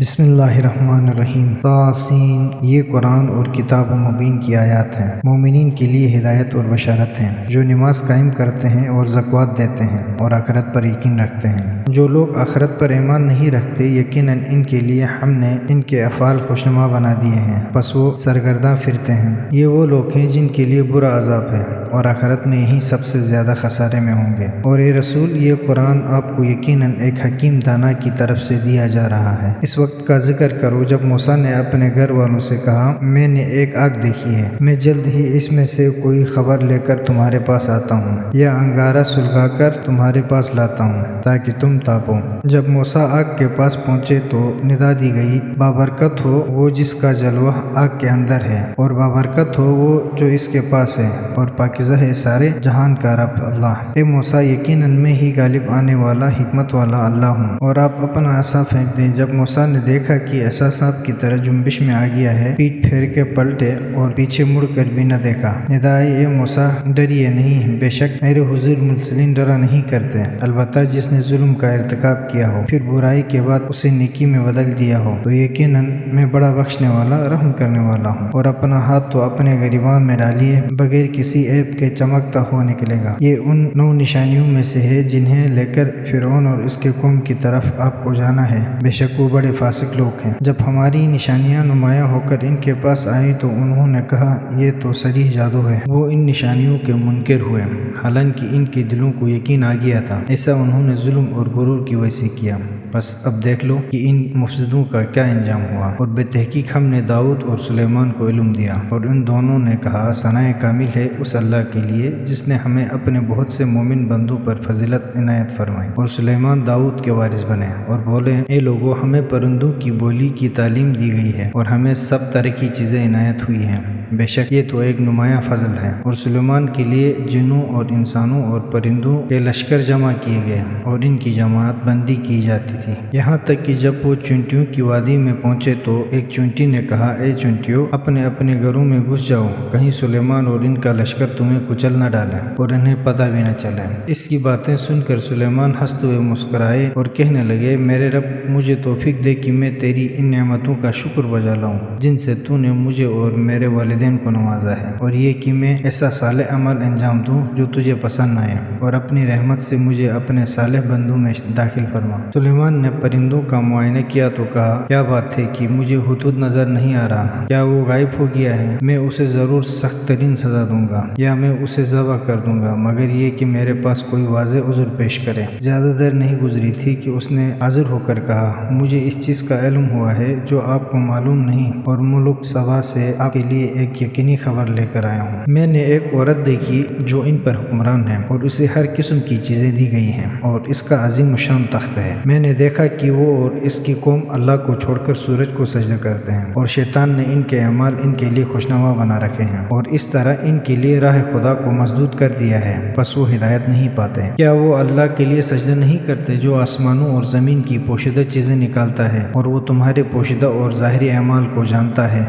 بسم اللہ الرحمن الرحیم۔ طاسین، یہ قرآن اور کتاب مبین کی آیات ہیں۔ مومنین کے لیے ہدایت اور بشارت ہیں، جو نماز قائم کرتے ہیں اور زکوٰۃ دیتے ہیں اور آخرت پر یقین رکھتے ہیں۔ جو لوگ آخرت پر ایمان نہیں رکھتے، یقیناً ان کے لیے ہم نے ان کے افعال خوشنما بنا دیے ہیں، پس وہ سرگرداں پھرتے ہیں۔ یہ وہ لوگ ہیں جن کے لیے برا عذاب ہے، اور آخرت میں یہی سب سے زیادہ خسارے میں ہوں گے۔ اور اے رسول، یہ قرآن آپ کو یقیناً ایک حکیم دانا کی طرف سے دیا جا رہا ہے۔ اس وقت کا ذکر کرو جب موسیٰ نے اپنے گھر والوں سے کہا، میں نے ایک آگ دیکھی ہے، میں جلد ہی اس میں سے کوئی خبر لے کر تمہارے پاس آتا ہوں، یا انگارہ سلگا کر تمہارے پاس لاتا ہوں تاکہ تم تاپو۔ جب موسیٰ آگ کے پاس پہنچے تو ندا دی گئی، بابرکت ہو وہ جس کا جلوہ آگ کے اندر ہے، اور بابرکت ہو وہ جو اس کے پاس ہے، اور پاکیزہ ہے سارے جہان کا رب اللہ۔ اے موسیٰ، یقیناً میں ہی غالب آنے والا حکمت والا اللہ ہوں، اور آپ اپنا عصا پھینک دیں۔ جب موسیٰ نے دیکھا کہ عصا سانپ کی طرح جنبش میں آ گیا ہے، پیٹ پھیر کے پلٹے اور پیچھے مڑ کر بھی نہ دیکھا۔ ندا آئی، اے موسیٰ، ڈریے نہیں، بے شک میرے حضور مرسلین ڈرا نہیں کرتے، البتہ جس نے ظلم کا ارتکاب کیا ہو، پھر برائی کے بعد اسے نیکی میں بدل دیا ہو، تو یقیناً میں بڑا بخشنے والا، رحم کرنے والا ہوں۔ اور اپنا ہاتھ تو اپنے گریبان میں ڈالیے، بغیر کسی عیب کے چمکتا ہوا نکلے گا۔ یہ ان 9 نشانیوں میں سے ہے جنہیں لے کر فرعون اور اس کے قوم کی طرف آپ کو جانا ہے، بے شک وہ بڑے فاسق لوگ ہیں۔ جب ہماری نشانیاں نمایاں ہو کر ان کے پاس آئیں تو انہوں نے کہا، یہ تو صریح جادو ہے۔ وہ ان نشانیوں کے منکر ہوئے، حالانکہ ان کے دلوں کو یقین آ گیا تھا۔ ایسا انہوں نے ظلم اور غرور کی وجہ سے کیا۔ بس اب دیکھ لو کہ ان مفسدوں کا کیا انجام ہوا۔ اور بے تحقیق ہم نے داؤد اور سلیمان کو علم دیا، اور ان دونوں نے کہا، ثناء کامل ہے اس اللہ کے لیے جس نے ہمیں اپنے بہت سے مومن بندوں پر فضیلت عنایت فرمائی۔ اور سلیمان داؤد کے وارث بنے، اور بولے، اے لوگو، ہمیں پرندوں کی بولی کی تعلیم دی گئی ہے، اور ہمیں سب طرح کی چیزیں عنایت ہوئی ہیں، بے شک یہ تو ایک نمایاں فضل ہے۔ اور سلیمان کے لیے جنوں اور انسانوں اور پرندوں کے لشکر جمع کیے گئے، اور ان کی جماعت بندی کی جاتی تھی، یہاں تک کہ جب وہ چونٹیوں کی وادی میں پہنچے تو ایک چونٹی نے کہا، اے چونٹیوں، اپنے اپنے گھروں میں گھس جاؤ، کہیں سلیمان اور ان کا لشکر تمہیں کچل نہ ڈالے اور انہیں پتہ بھی نہ چلے۔ اس کی باتیں سن کر سلیمان ہنستے ہوئے مسکرائے اور کہنے لگے، میرے رب، مجھے توفیق دے کہ میں تیری ان نعمتوں کا شکر بجا لاؤں جن سے تو نے مجھے اور میرے والدین کو نوازا ہے، اور یہ کہ میں ایسا صالح عمل انجام دوں جو تجھے پسند آئے، اور اپنی رحمت سے مجھے اپنے صالح بندوں میں داخل فرما۔ سلیمان نے پرندوں کا معائنہ کیا تو کہا، کیا بات ہے کہ مجھے ہدہد نظر نہیں آ رہا، کیا وہ غائب ہو گیا ہے؟ میں اسے ضرور سخت ترین سزا دوں گا، یا میں اسے ذبح کر دوں گا، مگر یہ کہ میرے پاس کوئی واضح عذر پیش کرے۔ زیادہ دیر نہیں گزری تھی کہ اس نے حاضر ہو کر کہا، مجھے اس چیز کا علم ہوا ہے جو آپ کو معلوم نہیں، اور ملک سبا سے آپ کے لیے ایک یقینی خبر لے کر آیا ہوں۔ میں نے ایک عورت دیکھی جو ان پر حکمران ہے، اور اسے ہر قسم کی چیزیں دی گئی ہیں، اور اس کا عظیم الشان تخت ہے۔ میں نے دیکھا کہ وہ اور اس کی قوم اللہ کو چھوڑ کر سورج کو سجدہ کرتے ہیں، اور شیطان نے ان کے اعمال ان کے لیے خوشنما بنا رکھے ہیں، اور اس طرح ان کے لیے راہ خدا کو مسدود کر دیا ہے، پس وہ ہدایت نہیں پاتے۔ کیا وہ اللہ کے لیے سجدہ نہیں کرتے جو آسمانوں اور زمین کی پوشیدہ چیزیں نکالتا ہے، اور وہ تمہارے پوشیدہ اور ظاہری اعمال کو جانتا ہے؟